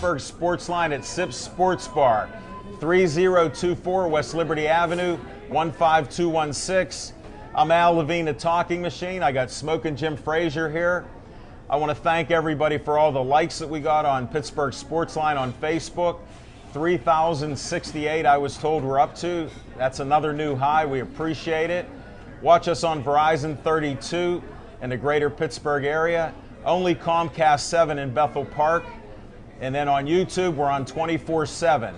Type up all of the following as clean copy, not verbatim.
Pittsburgh Sportsline at Sips Sports Bar, 3024 West Liberty Avenue, 15216. I'm Al Levine, the Talking Machine. I got Smokin' Jim Frazier here. I want to thank everybody for all the likes that we got on Pittsburgh Sportsline on Facebook. 3,068 I was told we're up to. That's another new high. We appreciate it. Watch us on Verizon 32 in the greater Pittsburgh area. Only Comcast 7 in Bethel Park. And then on YouTube, we're on 24/7.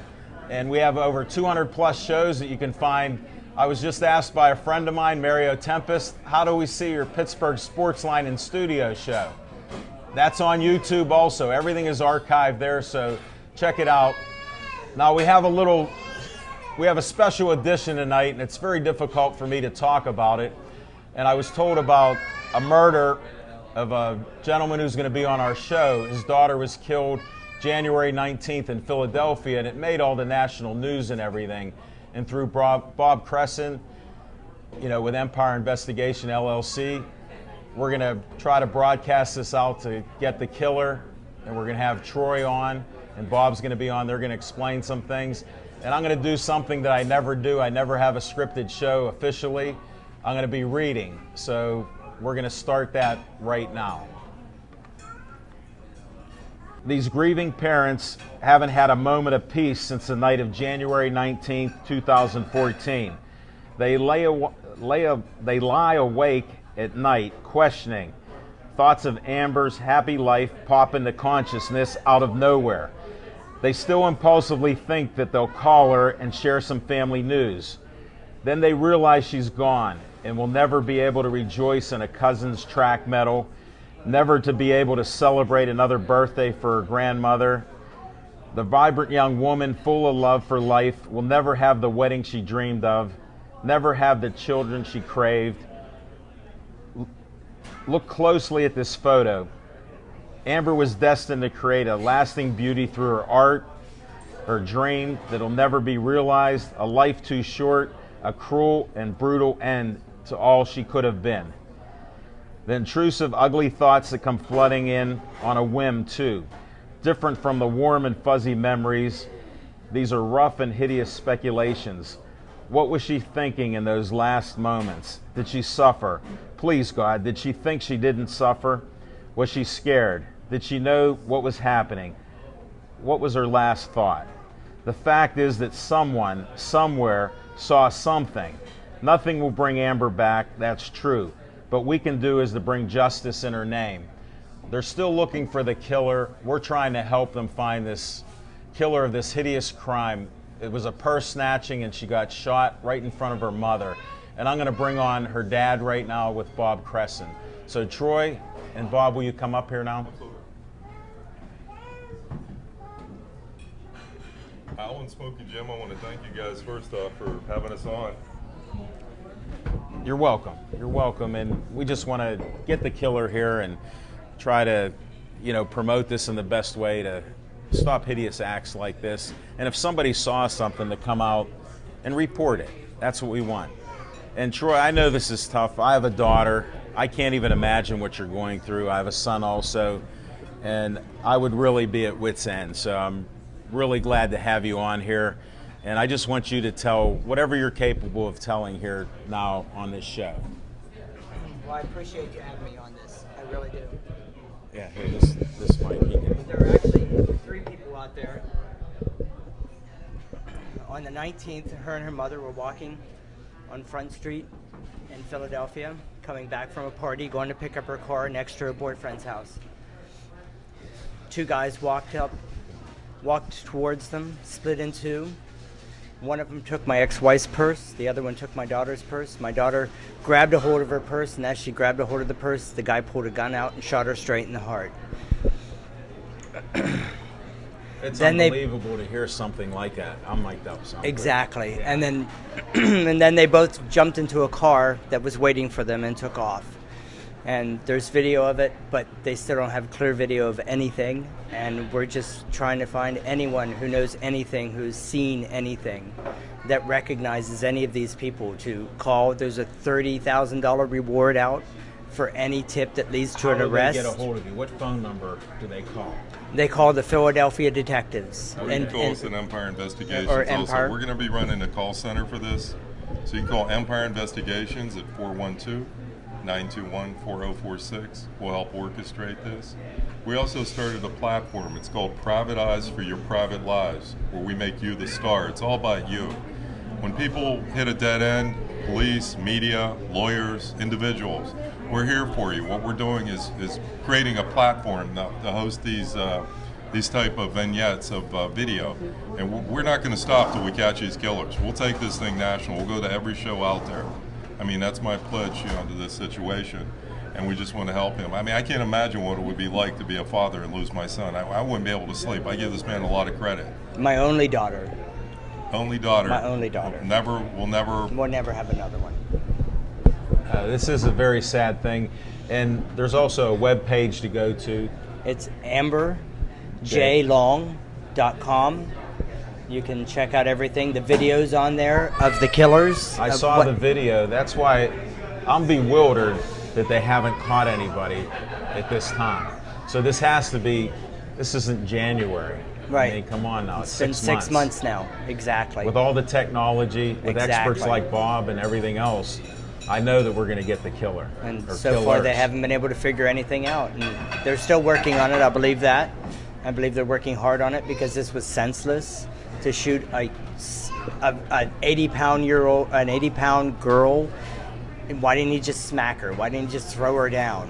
And we have over 200 plus shows that you can find. I was just asked by a friend of mine, Mario Tempest, how do we see your Pittsburgh Sportsline and Studio show? That's on YouTube also. Everything is archived there, so check it out. Now we have a special edition tonight, and it's very difficult for me to talk about it. And I was told about a murder of a gentleman who's going to be on our show. His daughter was killed January 19th in Philadelphia, and it made all the national news and everything. And through Bob Crescent, with Empire Investigation LLC, we're going to try to broadcast this out to get the killer, and we're going to have Troy on, and Bob's going to be on. They're going to explain some things. And I'm going to do something that I never do. I never have a scripted show officially. I'm going to be reading. So we're going to start that right now. These grieving parents haven't had a moment of peace since the night of January 19th, 2014. They lie awake at night questioning. Thoughts of Amber's happy life pop into consciousness out of nowhere. They still impulsively think that they'll call her and share some family news. Then they realize she's gone and will never be able to rejoice in a cousin's track medal, never to be able to celebrate another birthday for her grandmother. The vibrant young woman full of love for life will never have the wedding she dreamed of, never have the children she craved. Look closely at this photo. Amber was destined to create a lasting beauty through her art, her dream that'll never be realized, a life too short, a cruel and brutal end to all she could have been. The intrusive, ugly thoughts that come flooding in on a whim, too. Different from the warm and fuzzy memories, these are rough and hideous speculations. What was she thinking in those last moments? Did she suffer? Please, God, did she think she didn't suffer? Was she scared? Did she know what was happening? What was her last thought? The fact is that someone, somewhere, saw something. Nothing will bring Amber back, that's true. But we can do is to bring justice in her name. They're still looking for the killer. We're trying to help them find this killer of this hideous crime. It was a purse snatching, and she got shot right in front of her mother. And I'm going to bring on her dad right now with Bob Crescent. So Troy and Bob, will you come up here now? Al and Smoky Jim, I want to thank you guys first off for having us on. You're welcome. You're welcome. And we just want to get the killer here and try to, promote this in the best way to stop hideous acts like this. And if somebody saw something, to come out and report it. That's what we want. And Troy, I know this is tough. I have a daughter. I can't even imagine what you're going through. I have a son also, and I would really be at wit's end. So I'm really glad to have you on here. And I just want you to tell whatever you're capable of telling here now on this show. Well, I appreciate you having me on this. I really do. Yeah, here, this mic. There are actually 3 people out there. On the 19th, her and her mother were walking on Front Street in Philadelphia, coming back from a party, going to pick up her car next to her boyfriend's house. 2 guys walked towards them, split in 2. One of them took my ex-wife's purse. The other one took my daughter's purse. My daughter grabbed a hold of her purse, and as she grabbed a hold of the purse, the guy pulled a gun out and shot her straight in the heart. It's unbelievable to hear something like that. I'm like that. Exactly. Yeah. And then and then they both jumped into a car that was waiting for them and took off. And there's video of it, but they still don't have clear video of anything. And we're just trying to find anyone who knows anything, who's seen anything, that recognizes any of these people to call. There's a $30,000 reward out for any tip that leads to an How arrest. do they get a hold of you? What phone number do they call? They call the Philadelphia detectives. Or you can call us at Empire Investigations. Or Also, Empire. we're going to be running a call center for this. So you can call Empire Investigations at 412-921-4046. We'll help orchestrate this. We also started a platform. It's called Private Eyes for Your Private Lives, where we make you the star. It's all about you. When people hit a dead end, police, media, lawyers, individuals, we're here for you. What we're doing is creating a platform to host these type of vignettes of video. And we're not going to stop till we catch these killers. We'll take this thing national. We'll go to every show out there. I mean, that's my pledge, to this situation. And we just want to help him. I mean, I can't imagine what it would be like to be a father and lose my son. I wouldn't be able to sleep. I give this man a lot of credit. My only daughter. Only daughter. My only daughter. We'll never have another one. This is a very sad thing. And there's also a web page to go to. It's amberjlong.com. You can check out everything. The videos on there of the killers. I saw the video. That's why I'm bewildered that they haven't caught anybody at this time. So this isn't January. Right. I mean, come on now. It's been 6 months now. Exactly. With all the technology, with experts like Bob and everything else, I know that we're going to get the killer. And so far they haven't been able to figure anything out. And they're still working on it, I believe that. I believe they're working hard on it because this was senseless to shoot an 80-pound girl. Why didn't he just smack her? Why didn't he just throw her down?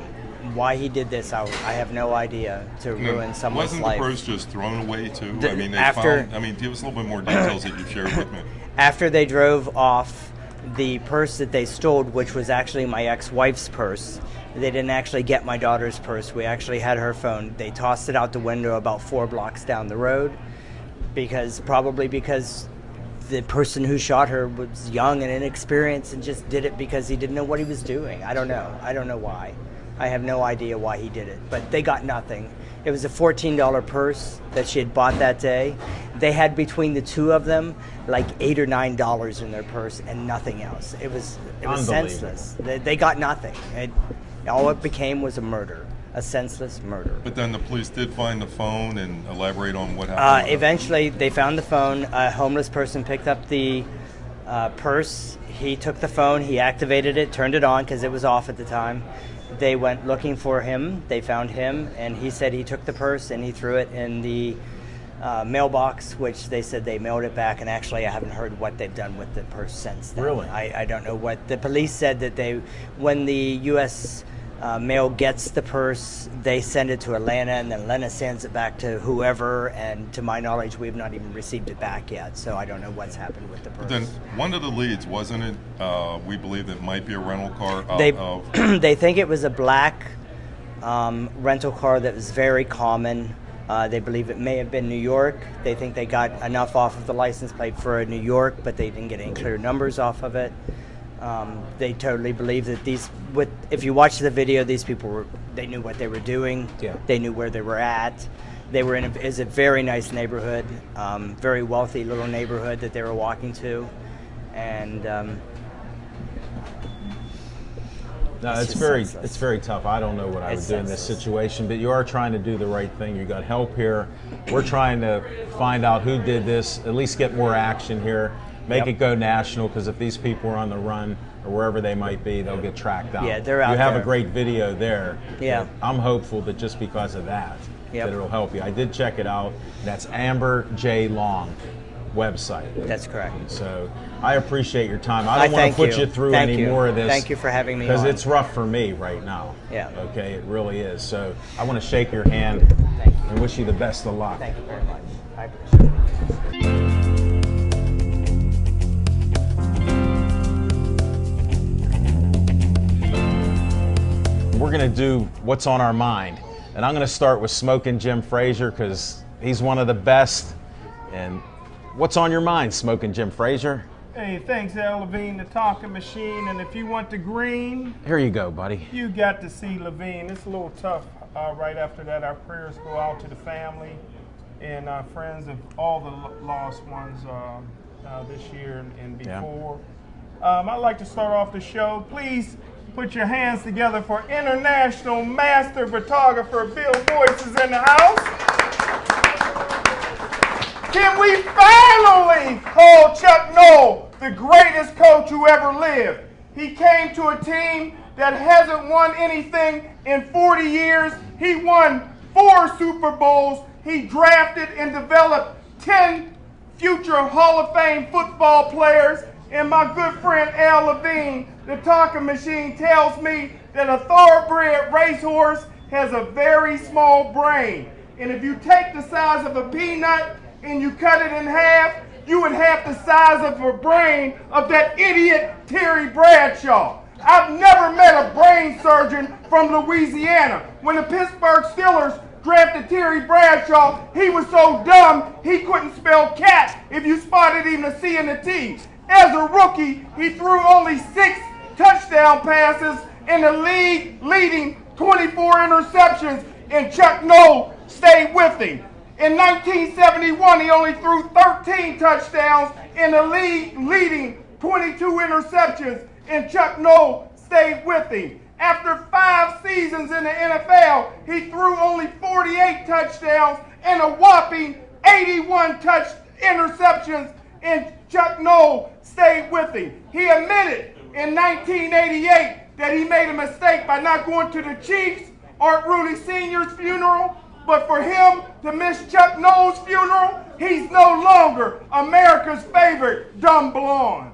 Why he did this, I have no idea, to ruin someone's life. Wasn't the purse just thrown away too? Give us a little bit more details that you've shared with me. After they drove off, the purse that they stole, which was actually my ex-wife's purse, they didn't actually get my daughter's purse. We actually had her phone. They tossed it out the window about 4 blocks down the road probably because the person who shot her was young and inexperienced and just did it because he didn't know what he was doing. I don't know. I don't know why. I have no idea why he did it. But they got nothing. It was a $14 purse that she had bought that day. They had between the two of them like $8 or $9 in their purse and nothing else. It was senseless. They got nothing. All it became was a murder. A senseless murder. But then the police did find the phone and elaborate on what happened. Eventually, they found the phone. A homeless person picked up the purse. He took the phone. He activated it, turned it on because it was off at the time. They went looking for him. They found him, and he said he took the purse and he threw it in the mailbox, which they said they mailed it back. And actually, I haven't heard what they've done with the purse since then. Really? I don't know what. The police said that when the U.S. Mail gets the purse, they send it to Atlanta, and then Atlanta sends it back to whoever, and to my knowledge, we've not even received it back yet, so I don't know what's happened with the purse. But then one of the leads, wasn't it, we believe it might be a rental car They think it was a black rental car that was very common. They believe it may have been New York. They think they got enough off of the license plate for New York, but they didn't get any clear numbers off of it. They totally believe that if you watch the video, these people they knew what they were doing. Yeah. They knew where they were at. They were is a very nice neighborhood, very wealthy little neighborhood that they were walking to, and it's very tough. I don't know what I would do in this situation, but you are trying to do the right thing. You got help here. We're trying to find out who did this. At least get more action here. Make it go national, because if these people are on the run or wherever they might be, they'll get tracked down. Yeah, they're out there. You have there. a great video there. Yeah. I'm hopeful that just because of that, that it'll help you. I did check it out. That's Amber J. Long website. That's correct. So I appreciate your time. I don't want to put you through any more of this. Thank you for having me on. Because it's rough for me right now. Yeah. Okay, it really is. So I want to shake your hand and wish you the best of luck. Thank you very much. I appreciate it. We're going to do what's on our mind. And I'm going to start with Smoking Jim Frazier, because he's one of the best. And what's on your mind, Smoking Jim Frazier? Hey, thanks, Al Levine, the talking machine. And if you want the green, Here you go, buddy. you got to see Levine. It's a little tough. Right after that, our prayers go out to the family and friends of all the lost ones this year and before. I'd like to start off the show. Please Put your hands together for international master photographer Bill Boyce is in the house. Can we finally call Chuck Noll the greatest coach who ever lived? He came to a team that hasn't won anything in 40 years. He won 4 Super Bowls. He drafted and developed 10 future Hall of Fame football players. And my good friend Al Levine, the talking machine, tells me that a thoroughbred racehorse has a very small brain. And if you take the size of a peanut and you cut it in half, you would have the size of a brain of that idiot Terry Bradshaw. I've never met a brain surgeon from Louisiana. When the Pittsburgh Steelers drafted Terry Bradshaw, he was so dumb he couldn't spell cat if you spotted even a C and a T. As a rookie, he threw only 6 touchdown passes in the league, leading 24 interceptions, and Chuck Noll stayed with him. In 1971, he only threw 13 touchdowns in the league, leading 22 interceptions, and Chuck Noll stayed with him. After 5 seasons in the NFL, he threw only 48 touchdowns and a whopping 81 interceptions, and Chuck Noll stayed with him. He admitted in 1988 that he made a mistake by not going to the Chiefs Art Rooney Sr.'s funeral, but for him to miss Chuck Noll's funeral, he's no longer America's favorite dumb blonde.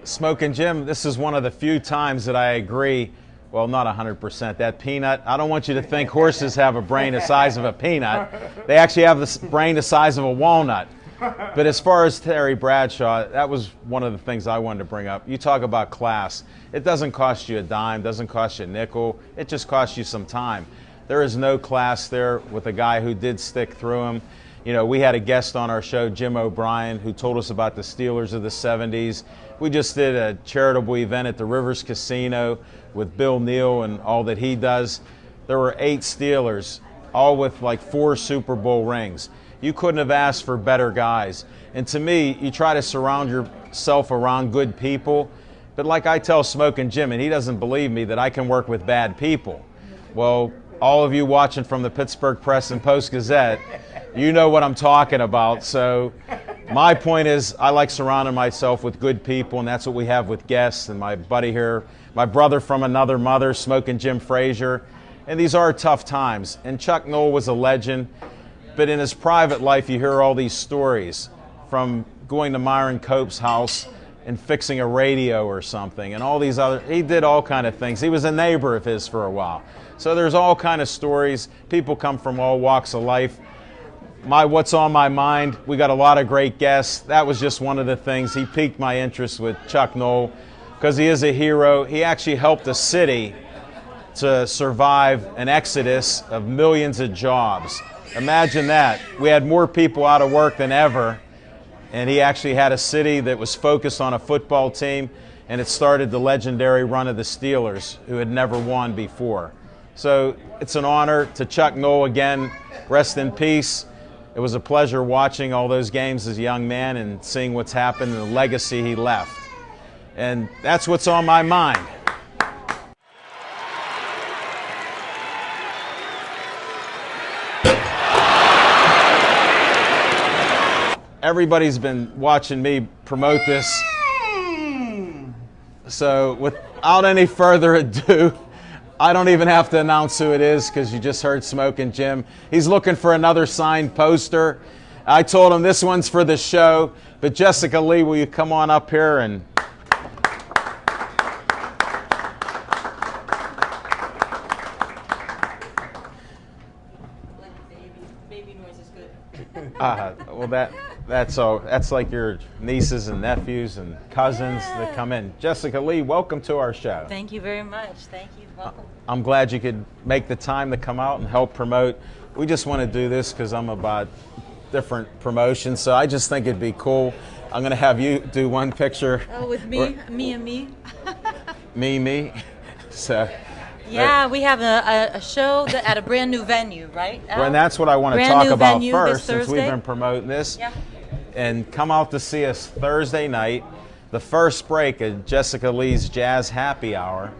Smoking Jim, this is one of the few times that I agree. Well, not 100%. That peanut, I don't want you to think horses have a brain the size of a peanut. They actually have the brain the size of a walnut. But as far as Terry Bradshaw, that was one of the things I wanted to bring up. You talk about class. It doesn't cost you a dime, doesn't cost you a nickel. It just costs you some time. There is no class there with a guy who did stick through him. You know, we had a guest on our show, Jim O'Brien, who told us about the Steelers of the 70s. We just did a charitable event at the Rivers Casino with Bill Neal and all that he does. There were 8 Steelers, all with like 4 Super Bowl rings. You couldn't have asked for better guys. And to me, you try to surround yourself around good people. But like I tell Smoking Jim, and he doesn't believe me, that I can work with bad people. Well, all of you watching from the Pittsburgh Press and Post-Gazette, you know what I'm talking about. So my point is I like surrounding myself with good people, and that's what we have with guests and my buddy here, my brother from another mother, Smoking Jim Frazier. And these are tough times. And Chuck Noll was a legend. But in his private life, you hear all these stories, from going to Myron Cope's house and fixing a radio or something, and all these other, he did all kind of things. He was a neighbor of his for a while. So there's all kind of stories. People come from all walks of life. What's on my mind, we got a lot of great guests. That was just one of the things. He piqued my interest with Chuck Noll because he is a hero. He actually helped the city to survive an exodus of millions of jobs. Imagine that. We had more people out of work than ever, and he actually had a city that was focused on a football team, and it started the legendary run of the Steelers, who had never won before. So it's an honor to Chuck Noll again. Rest in peace. It was a pleasure watching all those games as a young man and seeing what's happened and the legacy he left. And that's what's on my mind. Everybody's been watching me promote this. So without any further ado, I don't even have to announce who it is because you just heard Smoking Jim. He's looking for another signed poster. I told him this one's for the show. But Jessica Lee, will you come on up here and... Baby noise is good. Well, that's like your nieces and nephews and cousins that come in. Jessica Lee, welcome to our show. Thank you very much. Thank you. Welcome. I'm glad you could make the time to come out and help promote. We just want to do this because I'm about different promotions, so I just think it'd be cool. I'm going to have you do one picture. Oh, with me? Me and me? Me. So. Yeah, we have a show at a brand new venue, right? Well, and that's what I want to talk about first, since we've been promoting this. Yeah. and come out to see us Thursday night, the first break of Jessica Lee's Jazz Happy Hour.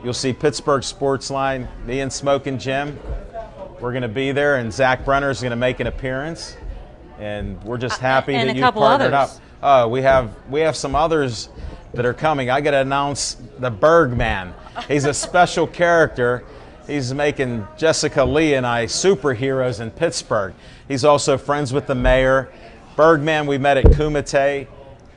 You'll see Pittsburgh Sportsline, me and Smokin' Jim. We're going to be there, and Zach Brenner's going to make an appearance. And we're just happy that you partnered up. We have some others that are coming. I got to announce the Bergman. He's a special character. He's making Jessica Lee and I superheroes in Pittsburgh. He's also friends with the mayor. Bergman, we met at Kumite,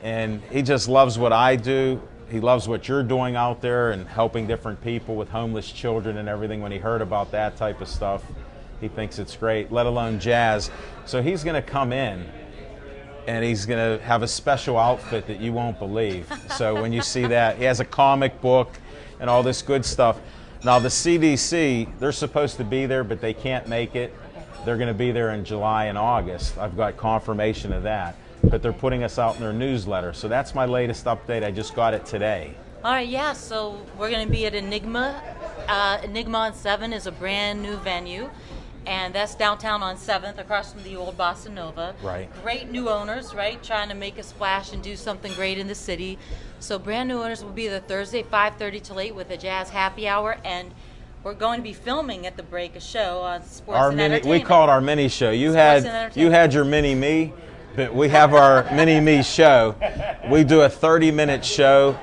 and he just loves what I do. He loves what you're doing out there and helping different people with homeless children and everything. When he heard about that type of stuff, he thinks it's great, let alone jazz. So he's going to come in, and he's going to have a special outfit that you won't believe. So when you see that, he has a comic book and all this good stuff. Now the CDC, they're supposed to be there, but they can't make it. They're going to be there in July and August. I've got confirmation of that. But they're putting us out in their newsletter. So that's my latest update. I just got it today. All right, yeah, so we're going to be at Enigma. Enigma on 7 is a brand new venue, and that's downtown on 7th, across from the old Bossa Nova. Right. Great new owners, right, trying to make a splash and do something great in the city. So brand new owners will be there Thursday, 5:30 till 8 with a Jazz Happy Hour, and we're going to be filming at the break a show on Sports and Entertainment. We call it our mini show. You had your mini-me. But we have our mini-me show. We do a 30-minute show,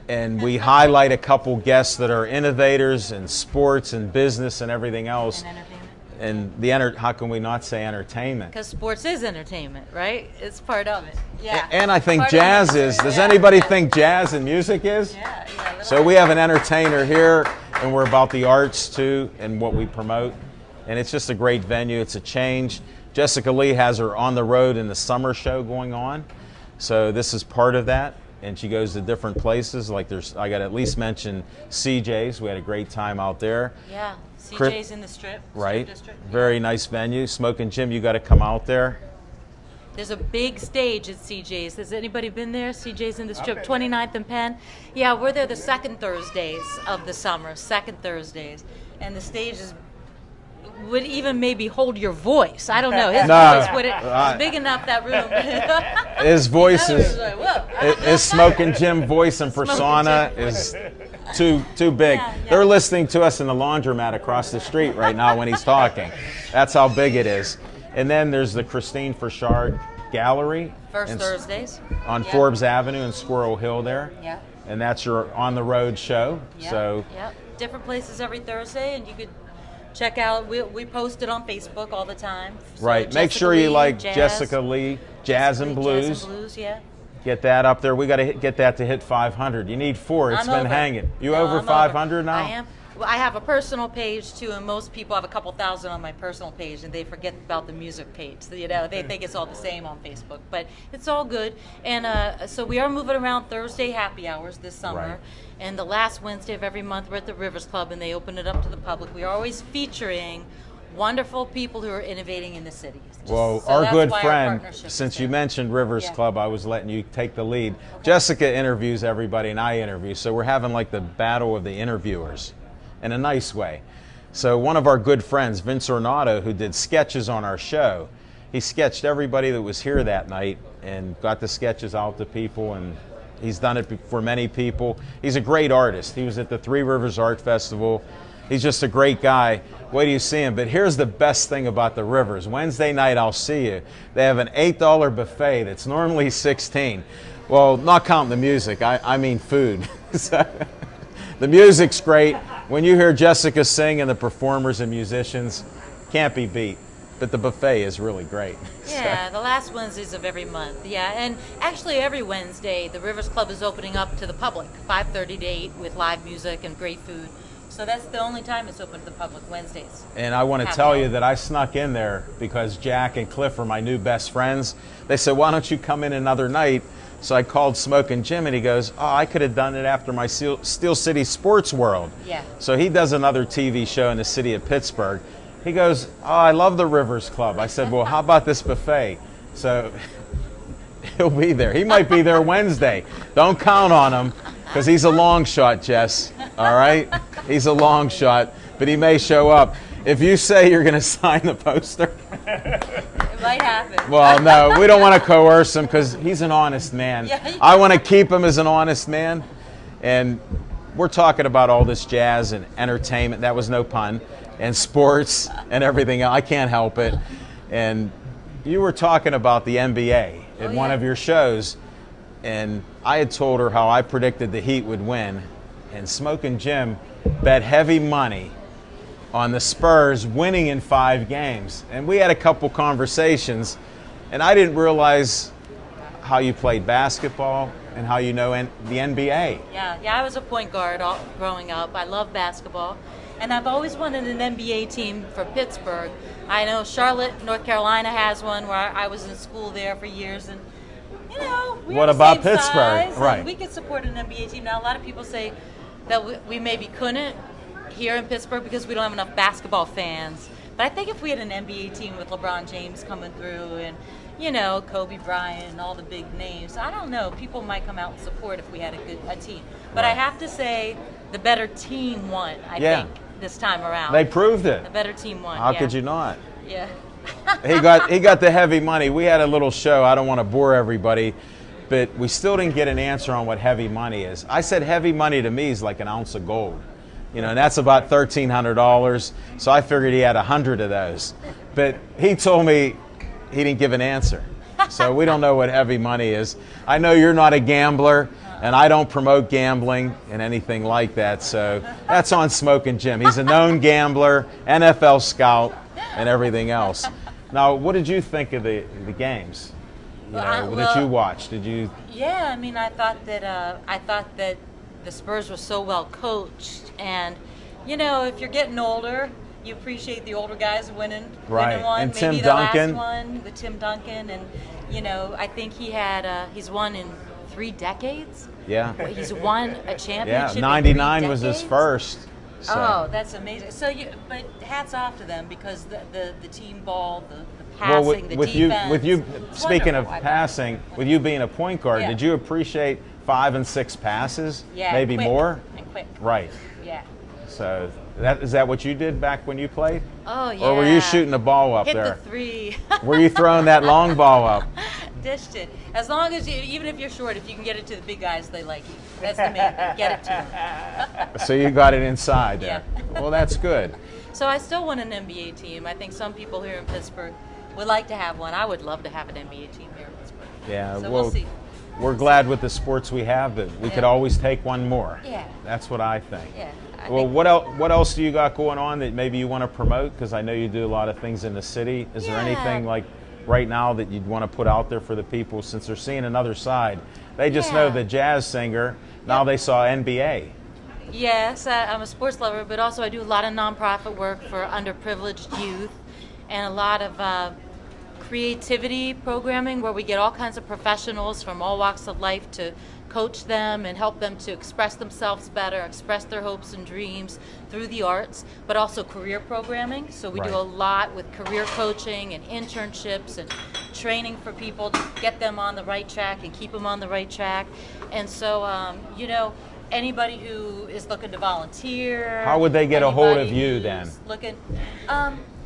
and we highlight a couple guests that are innovators in sports and business and everything else. And how can we not say entertainment? Because sports is entertainment, right? It's part of it. Yeah. And I think jazz is. Does anybody think jazz and music is? Yeah. So we have an entertainer here, and we're about the arts too and what we promote. And it's just a great venue. It's a change. Jessica Lee has her On the Road in the summer show going on. So this is part of that. And she goes to different places. Like I got to at least mention CJ's. We had a great time out there. Yeah, CJ's in the Strip. Right. Strip District. Very nice venue. Smokin' Jim, you got to come out there. There's a big stage at CJ's. Has anybody been there? CJ's in the Strip, 29th and Penn. Yeah, we're there the second Thursdays of the summer, second Thursdays. And the stage would even maybe hold your voice. I don't know. His voice would it's big enough, that room. His voice like, his Smokin' Jim voice and persona is too big. Yeah. They're listening to us in the laundromat across the street right now when he's talking. That's how big it is. And then there's the Christine Fershard Gallery. First Thursdays. On Forbes Avenue in Squirrel Hill there. Yeah. And that's your On the Road show. Yeah. So different places every Thursday, and you could check out. We post it on Facebook all the time. So right. Make sure you like Jessica Lee, Jazz and Blues. Jazz and Blues, yeah. Get that up there. We got to get that to hit 500. You need 4. It's been hanging. You over 500 now? I am. Well, I have a personal page too, and most people have a couple thousand on my personal page, and they forget about the music page. So, they think it's all the same on Facebook, but it's all good. And so we are moving around Thursday happy hours this summer, Right. and the last Wednesday of every month we're at the Rivers Club, and they open it up to the public. We are always featuring wonderful people who are innovating in the city. Well, our good friend, since you mentioned Rivers Club, I was letting you take the lead. Okay. Jessica interviews everybody, and I interview, so we're having like the battle of the interviewers in a nice way. So one of our good friends, Vince Ornato, who did sketches on our show, he sketched everybody that was here that night and got the sketches out to people, and he's done it for many people. He's a great artist. He was at the Three Rivers Art Festival. He's just a great guy. Wait till you see him. But here's the best thing about the Rivers. Wednesday night, I'll see you. They have an $8 buffet that's normally $16. Well, not counting the music. I mean food. So, the music's great. When you hear Jessica sing and the performers and musicians, can't be beat. But the buffet is really great. Yeah, the last Wednesdays of every month. Yeah, and actually every Wednesday, the Rivers Club is opening up to the public, 5:30 to 8 with live music and great food. So that's the only time it's open to the public, Wednesdays. And I want to tell you that I snuck in there because Jack and Cliff are my new best friends. They said, why don't you come in another night? So I called Smokin' Jim, and he goes, oh, I could have done it after my Steel City Sports World. Yeah. So he does another TV show in the city of Pittsburgh. He goes, oh, I love the Rivers Club. I said, well, how about this buffet? So he'll be there. He might be there Wednesday. Don't count on him because he's a long shot, Jess. All right? He's a long shot, but he may show up. if you say you're going to sign the poster, It might happen. well, no, we don't want to coerce him because he's an honest man. Yeah. I want to keep him as an honest man. And we're talking about all this jazz and entertainment, that was no pun, and sports and everything else. I can't help it. And you were talking about the NBA at one of your shows, and I had told her how I predicted the Heat would win, and Smokin' Jim bet heavy money on the Spurs winning in 5 games. And we had a couple conversations, and I didn't realize how you played basketball and how you know the NBA. Yeah, I was a point guard growing up. I love basketball. And I've always wanted an NBA team for Pittsburgh. I know Charlotte, North Carolina has one where I was in school there for years. And, you know, What about Pittsburgh? Size, right. we could support an NBA team. Now, a lot of people say that we maybe couldn't here in Pittsburgh because we don't have enough basketball fans. But I think if we had an NBA team with LeBron James coming through and, you know, Kobe Bryant and all the big names, I don't know, people might come out and support if we had a team. But I have to say the better team won, I think, this time around. They proved it. The better team won. How could you not? Yeah. he got the heavy money. We had a little show. I don't want to bore everybody, but we still didn't get an answer on what heavy money is. I said heavy money to me is like an ounce of gold. You know, and that's about $1,300. So I figured he had 100 of those. But he told me he didn't give an answer. So we don't know what heavy money is. I know you're not a gambler, and I don't promote gambling and anything like that. So that's on Smokin' Jim. He's a known gambler, NFL scout, and everything else. Now, what did you think of the games? That you watched? Did you? Yeah, I mean, I thought that the Spurs were so well coached, and you know, if you're getting older, you appreciate the older guys winning. Right. Winning one. And Maybe Tim the Duncan. last one with Tim Duncan, and you know, I think he's won in 3 decades. Yeah. He's won a championship. Yeah. 99 in 3 was his decades? first. So. Oh, that's amazing. So, but hats off to them because the team ball, the passing, the defense. With you it's speaking of wonderful. passing, with you being a point guard, did you appreciate 5 and 6 passes? Yeah, maybe quick. more. And quick. Right. Yeah. So is that what you did back when you played? Oh yeah. Or were you shooting the ball up Hit there? the 3. Were you throwing that long ball up? Dished it. As long as even if you're short, if you can get it to the big guys, they like you. That's the main thing. Get it to them. So you got it inside there. Yeah. Well, that's good. So I still want an NBA team. I think some people here in Pittsburgh would like to have one. I would love to have an NBA team here in Pittsburgh. Yeah. So well, we'll see. We're glad with the sports we have, but we could always take one more. Yeah. That's what I think. Yeah. Well, what else do you got going on that maybe you want to promote? Because I know you do a lot of things in the city. Is there anything like right now that you'd want to put out there for the people since they're seeing another side? They just know the jazz singer. Now they saw NBA. Yes, I'm a sports lover, but also I do a lot of nonprofit work for underprivileged youth and a lot of creativity programming where we get all kinds of professionals from all walks of life to coach them and help them to express themselves better, express their hopes and dreams through the arts, but also career programming. So we do a lot with career coaching and internships and training for people to get them on the right track and keep them on the right track. And so, you know, anybody who is looking to volunteer. How would they get a hold of you then? Looking,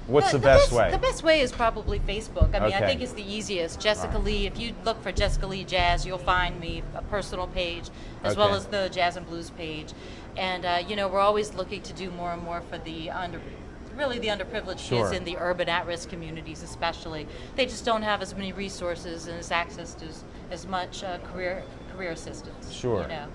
What's the best way? The best way is probably Facebook. I mean, I Okay. think it's the easiest. Jessica Lee, if you look for Jessica Lee Jazz, you'll find me, a personal page, as well as the Jazz and Blues page. And, you know, we're always looking to do more and more for the underprivileged kids in the urban at-risk communities especially. They just don't have as many resources and as access to as much career assistance. Sure. You know?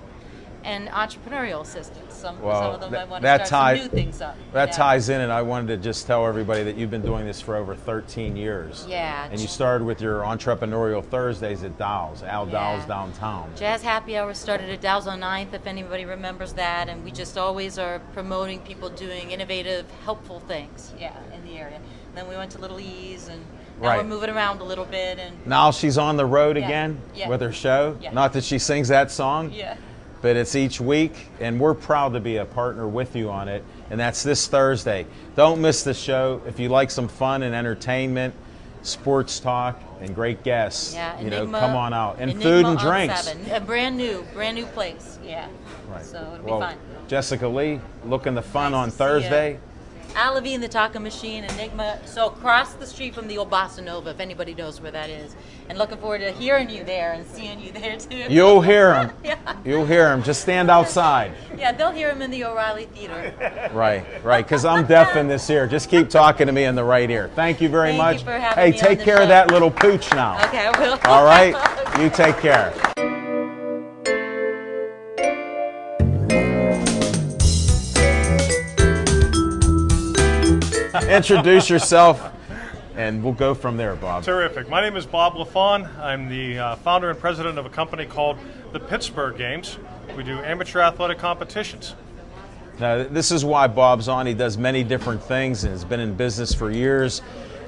And entrepreneurial assistance. Some Well, of them might want to start some new things up. That ties in, and I wanted to just tell everybody that you've been doing this for over 13 years. Yeah. And you started with your entrepreneurial Thursdays at Dow's, Dow's downtown. Jazz Happy Hour started at Dow's on 9th, if anybody remembers that, and we just always are promoting people doing innovative, helpful things, in the area. And then we went to Little E's, and now we're moving around a little bit. And now she's on the road again with her show. Yeah. Not that she sings that song. Yeah. But it's each week, and we're proud to be a partner with you on it, and that's this Thursday. Don't miss the show. If you like some fun and entertainment, sports talk, and great guests, come on out. And food and drinks. 7. A brand new place, Right. So it'll be fun. Jessica Lee, looking the fun Nice on to see Thursday. Al Levine, the Talking Machine, and Ncaa. So across the street from the old Bossa Nova, if anybody knows where that is. And looking forward to hearing you there and seeing you there too. You'll hear him. Yeah. You'll hear him. Just stand outside. Yeah, they'll hear him in the O'Reilly Theater. Right, because I'm deaf in this ear. Just keep talking to me in the right ear. Thank you very Thank much. you for having Hey, me take on the care show. of that little pooch now. Okay, I will. All right? You take care. Introduce yourself, and we'll go from there, Bob. Terrific. My name is Bob LaFawn. I'm the founder and president of a company called the Pittsburgh Games. We do amateur athletic competitions. Now, this is why Bob's on. He does many different things and has been in business for years.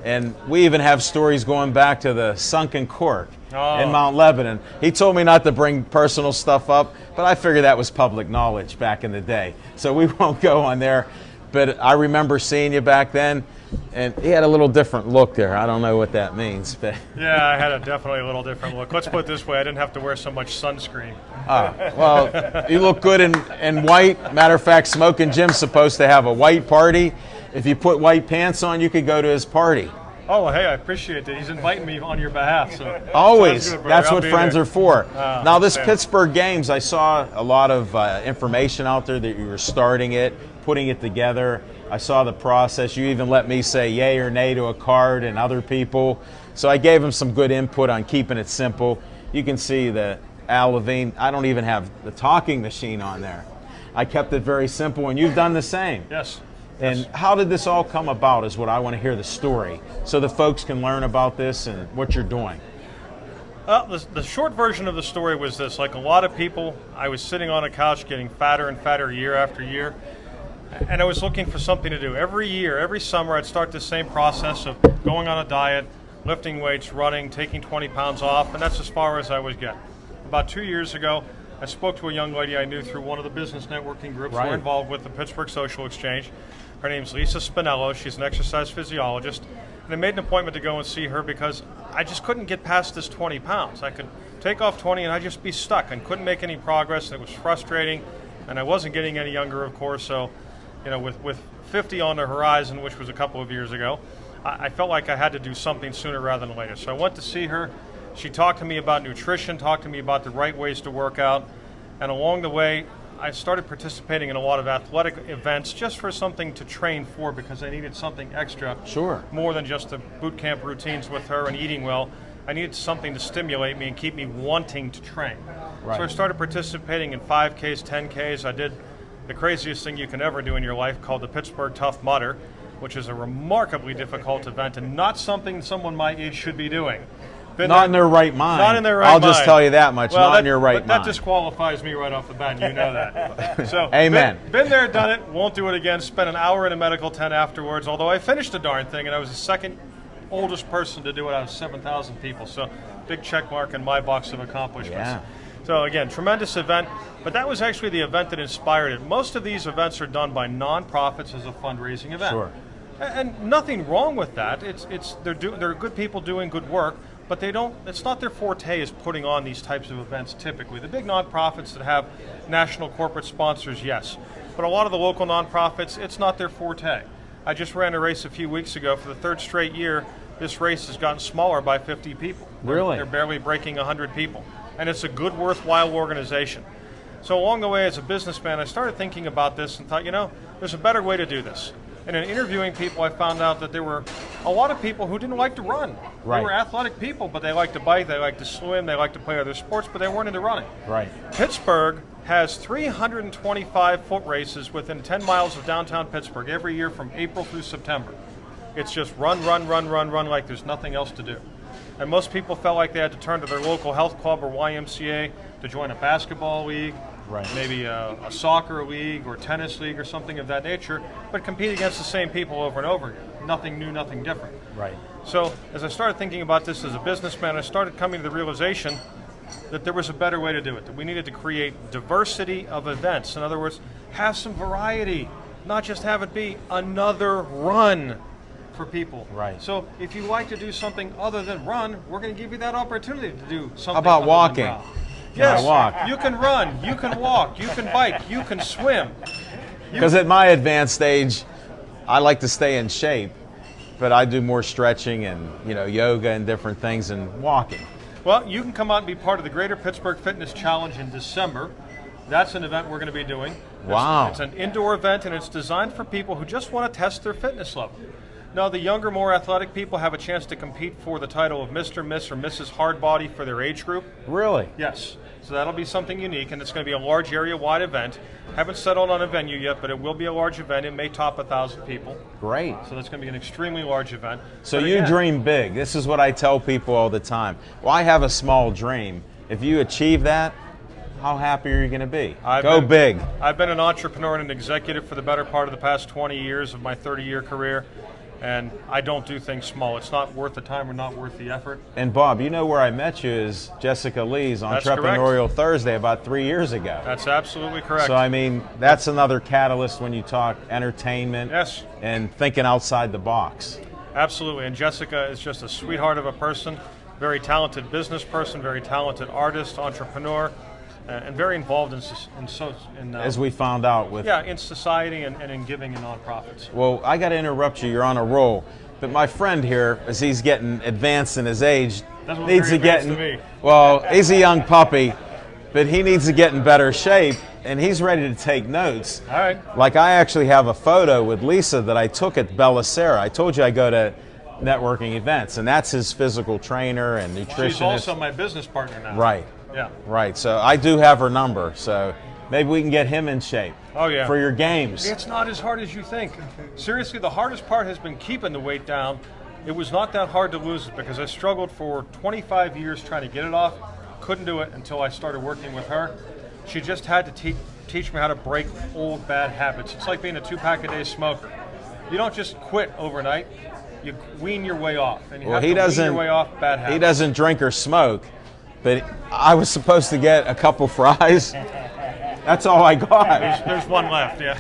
And we even have stories going back to the sunken cork in Mount Lebanon. He told me not to bring personal stuff up, but I figured that was public knowledge back in the day. So we won't go on there. But I remember seeing you back then, and he had a little different look there. I don't know what that means. But Yeah, I had definitely a little different look. Let's put it this way, I didn't have to wear so much sunscreen. well, you look good in white. Matter of fact, Smoking Jim's supposed to have a white party. If you put white pants on, you could go to his party. Oh, hey, I appreciate that. He's inviting me on your behalf. So Always. Sounds good, brother. That's I'll what be friends there. are for. Now, this understand. Pittsburgh Games, I saw a lot of information out there that you were starting it, putting it together. I saw the process. You even let me say yay or nay to a card and other people. So I gave him some good input on keeping it simple. You can see that Al Levine, I don't even have the talking machine on there. I kept it very simple, and you've done the same. Yes. And how did this all come about is what I want to hear the story, so the folks can learn about this and what you're doing. The short version of the story was this. Like a lot of people, I was sitting on a couch getting fatter and fatter year after year, and I was looking for something to do. Every year, every summer, I'd start the same process of going on a diet, lifting weights, running, taking 20 pounds off, and that's as far as I would get. About 2 years ago, I spoke to a young lady I knew through one of the business networking groups Right. we're involved with, the Pittsburgh Social Exchange. Her name's Lisa Spinello. She's an exercise physiologist. And I made an appointment to go and see her because I just couldn't get past this 20 pounds. I could take off 20 and I'd just be stuck and couldn't make any progress. And it was frustrating. And I wasn't getting any younger, of course. So, you know, with 50 on the horizon, which was a couple of years ago, I felt like I had to do something sooner rather than later. So I went to see her. She talked to me about nutrition, talked to me about the right ways to work out. And along the way, I started participating in a lot of athletic events just for something to train for because I needed something extra. Sure. More than just the boot camp routines with her and eating well. I needed something to stimulate me and keep me wanting to train. Right. So I started participating in 5Ks, 10Ks. I did the craziest thing you can ever do in your life called the Pittsburgh Tough Mudder, which is a remarkably difficult event and not something someone my age should be doing. Not in their right mind. Not in their right I'll mind. just tell you that much. Well, not in your right but mind. that disqualifies me right off the bat, and you know that. So, Amen. Been there, done it, won't do it again. Spent an hour in a medical tent afterwards, although I finished the darn thing, and I was the second oldest person to do it out of 7,000 people. So, big check mark in my box of accomplishments. Yeah. So, again, tremendous event, but that was actually the event that inspired it. Most of these events are done by nonprofits as a fundraising event. Sure. And nothing wrong with that. They're good people doing good work, but they don't. It's not their forte is putting on these types of events typically. The big nonprofits that have national corporate sponsors, yes, but a lot of the local nonprofits, it's not their forte. I just ran a race a few weeks ago for the third straight year. This race has gotten smaller by 50 people. Really? They're barely breaking 100 people, and it's a good, worthwhile organization. So along the way, as a businessman, I started thinking about this and thought, you know, there's a better way to do this. And in interviewing people, I found out that there were a lot of people who didn't like to run. Right. They were athletic people, but they liked to bike, they liked to swim, they liked to play other sports, but they weren't into running. Right. Pittsburgh has 325 foot races within 10 miles of downtown Pittsburgh every year from April through September. It's just run like there's nothing else to do. And most people felt like they had to turn to their local health club or YMCA to join a basketball league, Right. maybe a soccer league or tennis league or something of that nature, but compete against the same people over and over again. Nothing new, nothing different. Right. So as I started thinking about this as a businessman, I started coming to the realization that there was a better way to do it, that we needed to create diversity of events. In other words, have some variety, not just have it be another run for people. Right. So if you like to do something other than run, we're going to give you that opportunity to do something How about other walking? than run. Can I Yes, walk? you can run, you can walk, you can bike, you can swim. Because at my advanced age, I like to stay in shape, but I do more stretching and, you know, yoga and different things and walking. Well, you can come out and be part of the Greater Pittsburgh Fitness Challenge in December. That's an event we're going to be doing. Wow. It's an indoor event, and it's designed for people who just want to test their fitness level. Now, the younger, more athletic people have a chance to compete for the title of Mr., Miss, or Mrs. Hardbody for their age group. Really? Yes. So that'll be something unique, and it's going to be a large area-wide event. Haven't settled on a venue yet, but it will be a large event. It may top 1,000 people. Great. So that's going to be an extremely large event. So But you again, dream big. This is what I tell people all the time. Well, I have a small dream. If you achieve that, how happy are you going to be? Go big. I've been an entrepreneur and an executive for the better part of the past 20 years of my 30-year career, and I don't do things small. It's not worth the time or not worth the effort. And Bob, you know where I met you is Jessica Lee's That's Entrepreneurial Thursday about 3 years ago. That's absolutely correct. So, I mean, that's another catalyst when you talk entertainment Yes. and thinking outside the box. Absolutely, and Jessica is just a sweetheart of a person, very talented business person, very talented artist, entrepreneur, and very involved As we found out with... Yeah, in society and in giving in nonprofits. Well, I got to interrupt you. You're on a roll. But my friend here, as he's getting advanced in his age, Doesn't look needs very to get advanced to me. Well, he's a young puppy, but he needs to get in better shape, and he's ready to take notes. All right. Like I actually have a photo with Lisa that I took at Bellicera. I told you I go to networking events, and that's his physical trainer and nutritionist. She's also my business partner now. Right. Yeah. Right. So I do have her number. So maybe we can get him in shape. Oh, yeah. For your games. It's not as hard as you think. Seriously, the hardest part has been keeping the weight down. It was not that hard to lose it because I struggled for 25 years trying to get it off. Couldn't do it until I started working with her. She just had to teach me how to break old bad habits. It's like being a 2-pack-a-day smoker. You don't just quit overnight. You wean your way off. And you have to wean your way off bad habits. He doesn't drink or smoke, but I was supposed to get a couple fries. That's all I got. There's one left, yeah.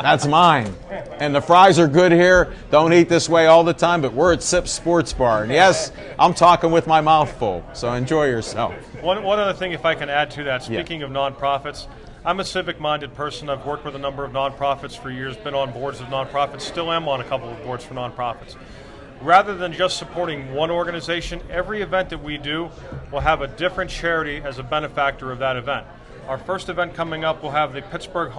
That's mine. And the fries are good here. Don't eat this way all the time, but we're at Sip Sports Bar. And yes, I'm talking with my mouth full, so enjoy yourself. One other thing, if I can add to that, speaking of nonprofits, I'm a civic-minded person. I've worked with a number of nonprofits for years, been on boards of nonprofits, still am on a couple of boards for nonprofits. Rather than just supporting one organization, every event that we do will have a different charity as a benefactor of that event. Our first event coming up will have the Pittsburgh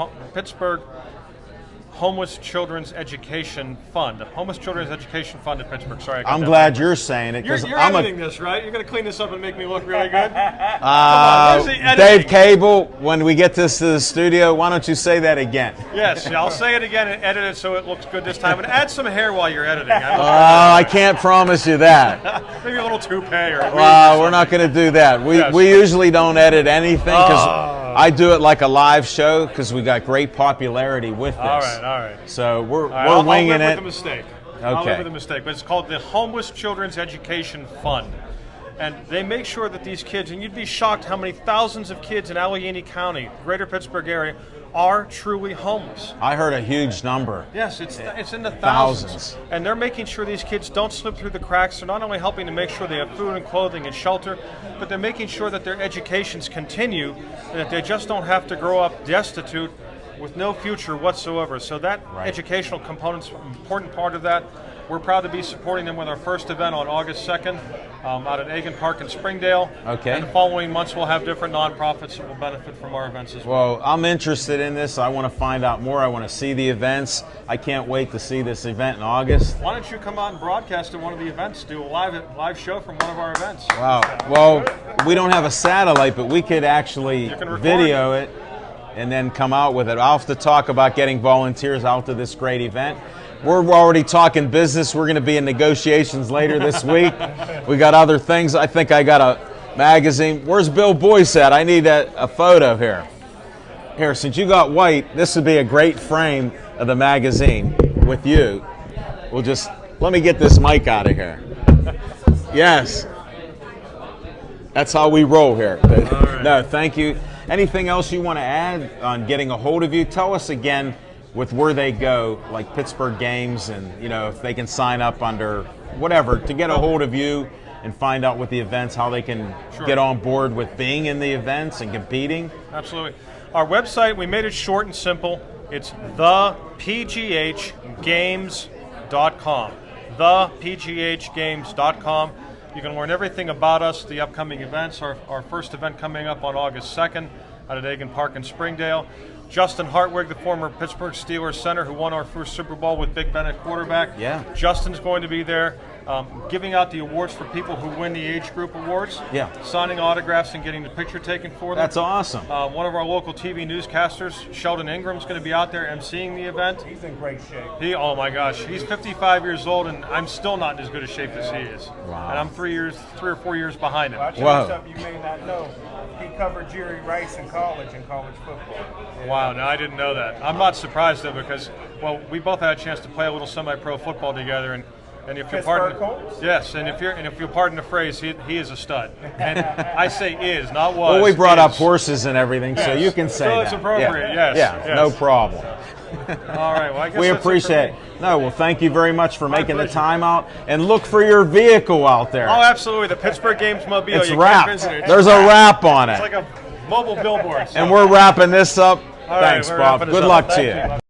Homeless Children's Education Fund. The Homeless Children's Education Fund at Pittsburgh. Sorry, I'm glad you're saying it. You're editing this, right? You're going to clean this up and make me look really good? Dave Cable, when we get this to the studio, why don't you say that again? Yes, I'll say it again and edit it so it looks good this time. And add some hair while you're editing. I can't promise you that. Maybe a little toupee or a we're not going to do that. We usually don't edit anything because I do it like a live show because we got great popularity with this. All right. So we're I'll winging live it. With the mistake. Okay. I'll live with the mistake, but it's called the Homeless Children's Education Fund. And they make sure that these kids, and you'd be shocked how many thousands of kids in Allegheny County, greater Pittsburgh area, are truly homeless. I heard a huge number. Yes, it's in the thousands. And they're making sure these kids don't slip through the cracks. They're not only helping to make sure they have food and clothing and shelter, but they're making sure that their educations continue and that they just don't have to grow up destitute with no future whatsoever. So that educational component's an important part of that. We're proud to be supporting them with our first event on August 2nd out at Egan Park in Springdale. Okay. And the following months we'll have different nonprofits that will benefit from our events as well. Well, I'm interested in this. I want to find out more. I want to see the events. I can't wait to see this event in August. Why don't you come out and broadcast at one of the events, do a live show from one of our events. Wow. Well, we don't have a satellite, but we could actually video it and then come out with it. I'll have to talk about getting volunteers out to this great event. We're already talking business. We're going to be in negotiations later this week. We got other things. I think I got a magazine. Where's Bill Boyce at? I need a photo here. Here, since you got white, this would be a great frame of the magazine with you. We'll just, let me get this mic out of here. Yes. That's how we roll here. Right. No, thank you. Anything else you want to add on getting a hold of you? Tell us again with where they go, like Pittsburgh games, and if they can sign up under whatever to get a hold of you and find out what the events, how they can get on board with being in the events and competing. Absolutely. Our website, we made it short and simple, It's thepghgames.com. Thepghgames.com. You can learn everything about us, the upcoming events. Our first event coming up on August 2nd out at Egan Park in Springdale. Justin Hartwig, the former Pittsburgh Steelers center who won our first Super Bowl with Big Ben at quarterback. Yeah. Justin's going to be there giving out the awards for people who win the age group awards. Yeah. Signing autographs and getting the picture taken for them. That's awesome. One of our local TV newscasters, Sheldon Ingram's going to be out there emceeing the event. He's in great shape. Oh my gosh, he's 55 years old, and I'm still not in as good a shape as he is. Wow. And I'm 3 or 4 years behind him. Well, I'll tell Whoa. you something you may not know. He covered Jerry Rice in college football. Wow, no, I didn't know that. I'm not surprised though, because we both had a chance to play a little semi-pro football together, and if you'll pardon, yes, and if you'll pardon the phrase, he is a stud. And I say is, not was. Well, we brought up is. horses and everything, so you can say So that. it's appropriate, Yeah. yes, Yeah, yes. no problem. All right, well, I guess We that's appreciate it. it. No, well, thank you very much for making the pleasure. time out, and look for your vehicle out there. Oh, absolutely. The Pittsburgh Games Mobile. It's you wrapped. Can't visit it. There's a wrap on It's it. like a mobile billboard. So. And we're wrapping this up. All right, Thanks, we're Bob. wrapping this Good up. luck to Thank you. you.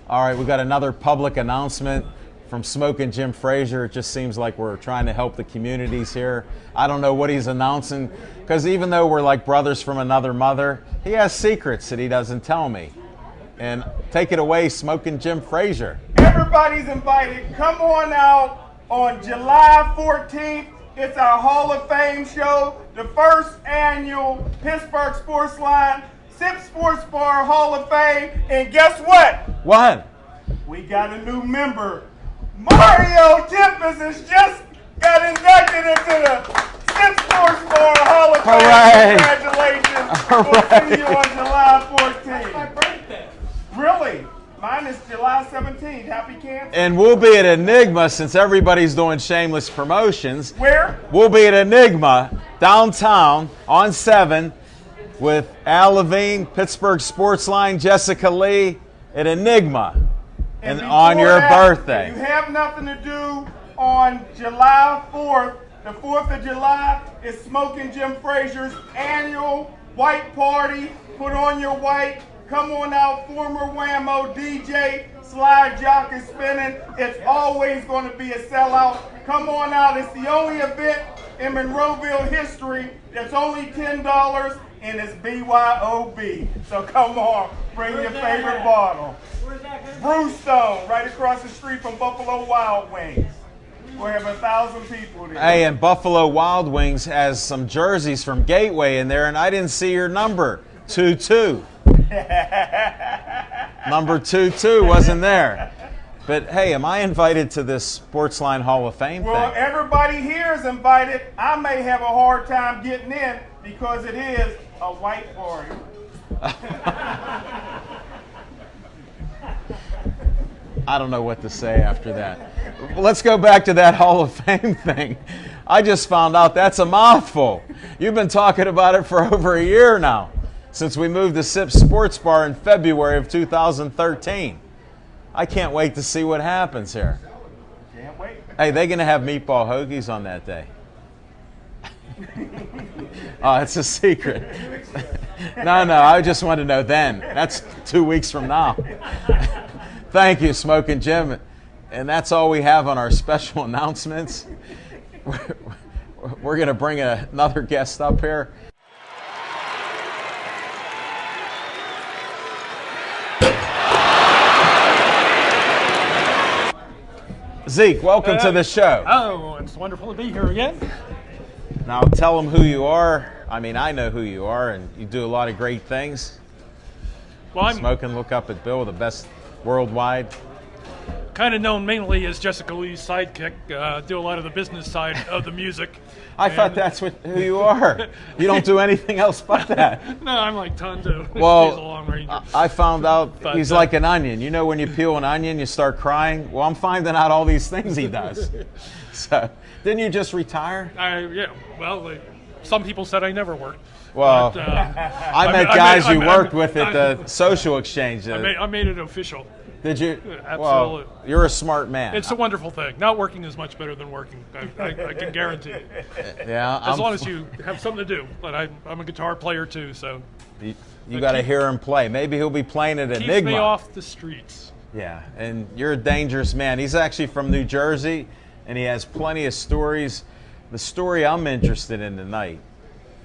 All right, we got another public announcement from Smoking Jim Frazier. It just seems like we're trying to help the communities here. I don't know what he's announcing, because even though we're like brothers from another mother, he has secrets that he doesn't tell me. And take it away, Smoking Jim Frazier. Everybody's invited. Come on out on July 14th. It's our Hall of Fame show, the first annual Pittsburgh Sportsline Sip Sports Bar Hall of Fame. And guess what? What? We got a new member. Mario Tempest has just got inducted into the Sip Sports Bar Hall of Fame. Hooray. Congratulations. All We'll right. see you on July 14th. My birthday. Really? Mine is July 17th. Happy cancer. And we'll be at Enigma, since everybody's doing shameless promotions. Where? We'll be at Enigma downtown on 7 with Al Levine, Pittsburgh Sportsline, Jessica Lee at Enigma, and on before your that, birthday. if you have nothing to do on July 4th, the 4th of July is Smoking Jim Frazier's annual white party. Put on your white. Come on out. Former Whammo DJ, slide jock is spinning. It's always going to be a sellout. Come on out. It's the only event in Monroeville history that's only $10, and it's BYOB. So come on, bring your favorite bottle. Where's that going? Brewstone, right across the street from Buffalo Wild Wings. We'll have 1,000 people there. Hey, and Buffalo Wild Wings has some jerseys from Gateway in there, and I didn't see your number, 22. Number 22 wasn't there. But hey, am I invited to this Sportsline Hall of Fame Well, thing? everybody here is invited. I may have a hard time getting in because it is a white party. I don't know what to say after that. Let's go back to that Hall of Fame thing. I just found out that's a mouthful. You've been talking about it for over a year now, since we moved to Sip Sports Bar in February of 2013. I can't wait to see what happens here. Can't wait. Hey, they going to have meatball hoagies on that day? Oh, it's a secret. No, I just want to know then. That's 2 weeks from now. Thank you, Smoking Jim. And that's all we have on our special announcements. We're going to bring another guest up here. Zeke, welcome to the show. Oh, it's wonderful to be here again. Now tell them who you are. I mean, I know who you are, and you do a lot of great things. Well, I'm Smoking, look up at Bill, the best worldwide. kind of known mainly as Jessica Lee's sidekick. Do a lot of the business side of the music. I thought that's who you are. You don't do anything else but that. No, I'm like Tonto. He's a Well, long ranger. I found out But, he's like an onion. You know when you peel an onion, you start crying? Well, I'm finding out all these things he does. So, didn't you just retire? Yeah. Well, some people said I never worked. Well, But, I met guys you worked with at the social exchange. I made it official. Did you? Absolutely. Well, you're a smart man. It's a wonderful thing. Not working is much better than working. I can guarantee it. Yeah. As long as you have something to do. But I'm a guitar player too, so. You got to hear him play. Maybe he'll be playing at Enigma. Keeps me off the streets. Yeah, and you're a dangerous man. He's actually from New Jersey, and he has plenty of stories. The story I'm interested in tonight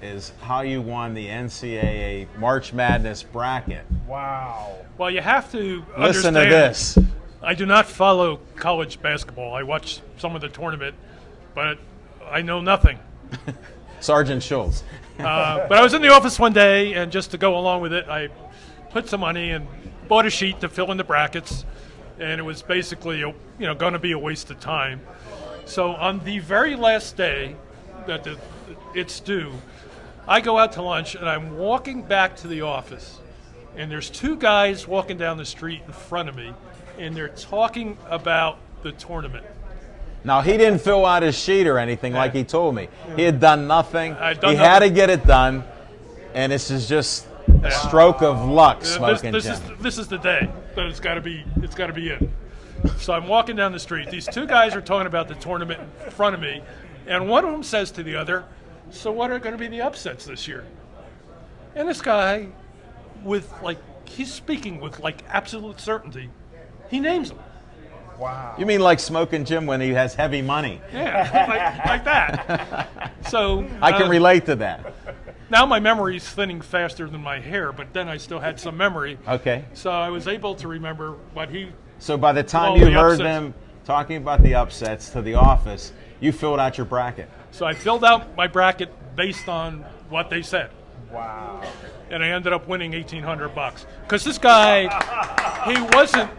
is how you won the NCAA March Madness bracket. Wow. Well, you have to Listen understand, to this. I do not follow college basketball. I watch some of the tournament, but I know nothing. Sergeant Schultz. But I was in the office one day, and just to go along with it, I put some money and bought a sheet to fill in the brackets, and it was basically going to be a waste of time. So on the very last day that it's due, I go out to lunch, and I'm walking back to the office, and there's two guys walking down the street in front of me, and they're talking about the tournament. Now, he didn't fill out his sheet or anything like he told me. He had done nothing. He had to get it done, and this is just a stroke of luck, Smoking Jim. This is the day that it's got to be it. So I'm walking down the street. These two guys are talking about the tournament in front of me, and one of them says to the other, "So what are going to be the upsets this year?" And this guy, he's speaking with absolute certainty, he names them. Wow. You mean like Smoking Jim when he has heavy money? Yeah, like that. So I can relate to that. Now my memory's thinning faster than my hair, but then I still had some memory. Okay. So I was able to remember what he. So by the time all you the heard upsets. them talking about the upsets to the office, you filled out your bracket. So I filled out my bracket based on what they said. Wow. And I ended up winning $1,800 because this guy, he wasn't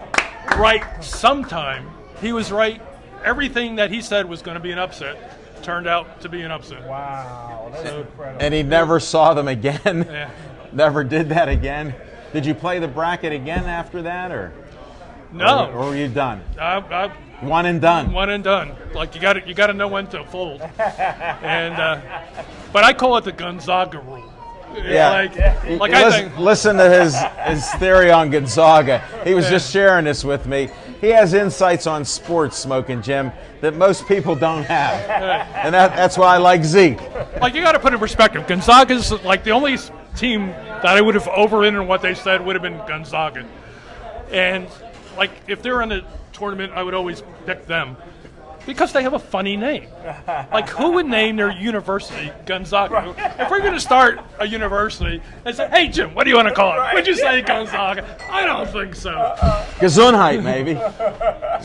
right sometime. He was right. Everything that he said was going to be an upset turned out to be an upset. Wow. That's incredible. And he never saw them again. Yeah. Never did that again. Did you play the bracket again after that, or No. or were you done? I One and done. One and done. Like you got to know when to fold. And but I call it the Gonzaga rule. Yeah. Like I think. Listen to his theory on Gonzaga. He was just sharing this with me. He has insights on sports, Smoking Jim, that most people don't have. And that's why I like Zeke. Like you got to put it in perspective. Gonzaga's like the only team that I would have overridden what they said would have been Gonzaga. And like if they're in the tournament, I would always pick them because they have a funny name. Like who would name their university Gonzaga? If we're going to start a university and say, "Hey Jim, what do you want to call it?" Would you say Gonzaga? I don't think so. Gesundheit, maybe.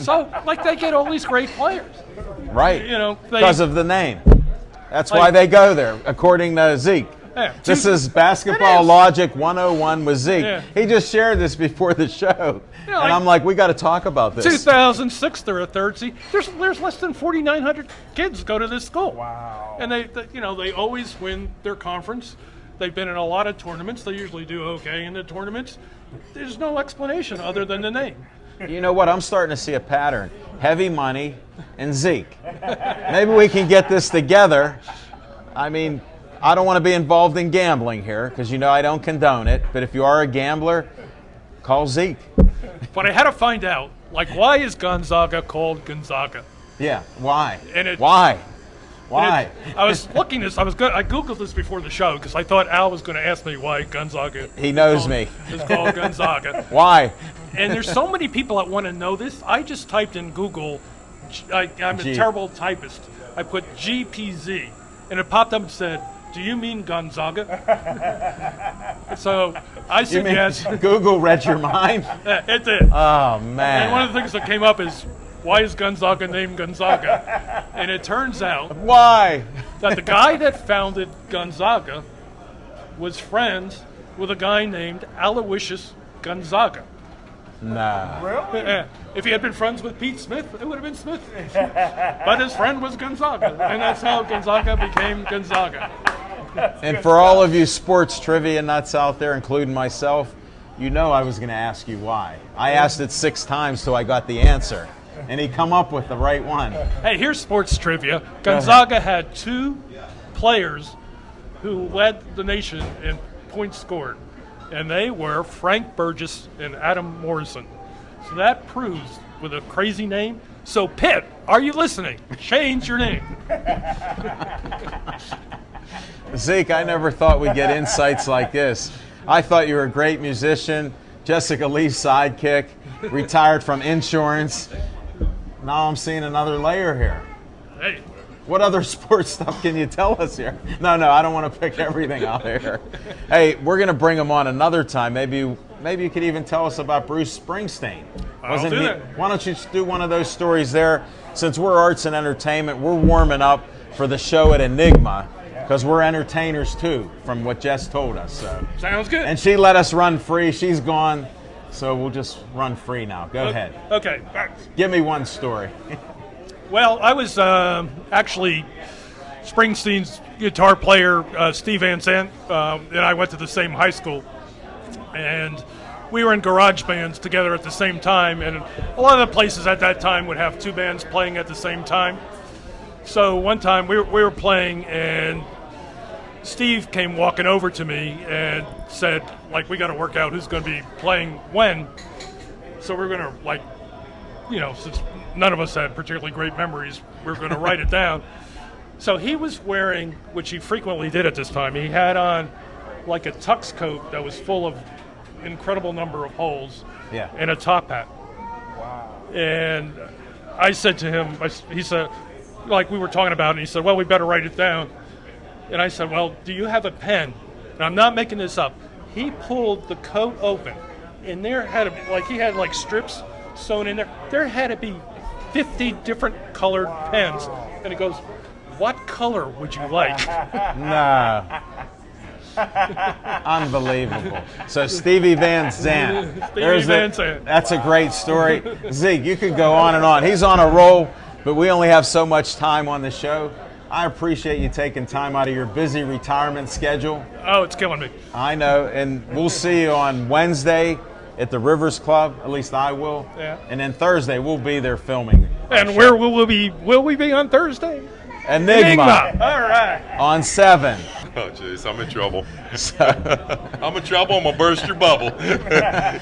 So like they get all these great players. Right. Because of the name. That's why they go there, according to Zeke. Yeah, this is Basketball Logic 101 with Zeke. Yeah. He just shared this before the show. Yeah, and I'm like, we got to talk about this. 2006, they're a third seed. There's less than 4,900 kids go to this school. Wow. And they always win their conference. They've been in a lot of tournaments. They usually do okay in the tournaments. There's no explanation other than the name. You know what? I'm starting to see a pattern. Heavy money and Zeke. Maybe we can get this together. I mean, I don't want to be involved in gambling here because I don't condone it. But if you are a gambler, call Zeke. But I had to find out, why is Gonzaga called Gonzaga? Yeah, why? And why? I was looking this. I googled this before the show because I thought Al was going to ask me why Gonzaga. He knows me. It's called Gonzaga. Why? And there's so many people that want to know this. I just typed in Google. I'm a terrible typist. I put GPZ, and it popped up and said, "Do you mean Gonzaga?" So I said yes. Google read your mind? It did. Oh, man. And one of the things that came up is, why is Gonzaga named Gonzaga? And it turns out why that the guy that founded Gonzaga was friends with a guy named Aloysius Gonzaga. Nah. Really? If he had been friends with Pete Smith, it would have been Smith. But his friend was Gonzaga, and that's how Gonzaga became Gonzaga. And for all of you sports trivia nuts out there, including myself, I was going to ask you why. I asked it 6 times till I got the answer, and he come up with the right one. Hey, here's sports trivia. Gonzaga had 2 players who led the nation in points scored, and they were Frank Burgess and Adam Morrison. So that proves, with a crazy name. So Pitt, are you listening? Change your name. Zeke, I never thought we'd get insights like this. I thought you were a great musician, Jessica Lee's sidekick, retired from insurance. Now I'm seeing another layer here. Hey. What other sports stuff can you tell us here? No, I don't want to pick everything out here. Hey, we're going to bring him on another time. Maybe you could even tell us about Bruce Springsteen. I'll do that. Why don't you do one of those stories there? Since we're arts and entertainment, we're warming up for the show at Ncaa because we're entertainers too, from what Jess told us. So. Sounds good. And she let us run free. She's gone, so we'll just run free now. Go ahead. Okay. Give me one story. Well, I was actually Springsteen's guitar player, Steve Van Sant, and I went to the same high school. And we were in garage bands together at the same time. And a lot of the places at that time would have two bands playing at the same time. So one time we were playing, and Steve came walking over to me and said, like, we got to work out who's going to be playing when. So we're going to, like, since none of us had particularly great memories, we were going to write it down. So he was wearing, which he frequently did at this time, he had on like a tux coat that was full of incredible number of holes, and a top hat. Wow. And I said to him, he said, like we were talking about it, and he said, well, we better write it down. And I said, well, do you have a pen? And I'm not making this up. He pulled the coat open, and there had, he had like strips sewn in there. There had to be 50 different colored pens. And he goes, what color would you like? No. Unbelievable. So Stevie Van Sant. That's a great story. Zeke, you could go on and on. He's on a roll, but we only have so much time on the show. I appreciate you taking time out of your busy retirement schedule. Oh, it's killing me. I know. And we'll see you on Wednesday at the Rivers Club. At least I will. Yeah. And then Thursday we'll be there filming. And where will we be? Will we be on Thursday? Ncaa. All right. On 7. Oh, jeez, I'm in trouble. I'm in trouble. I'm going to burst your bubble.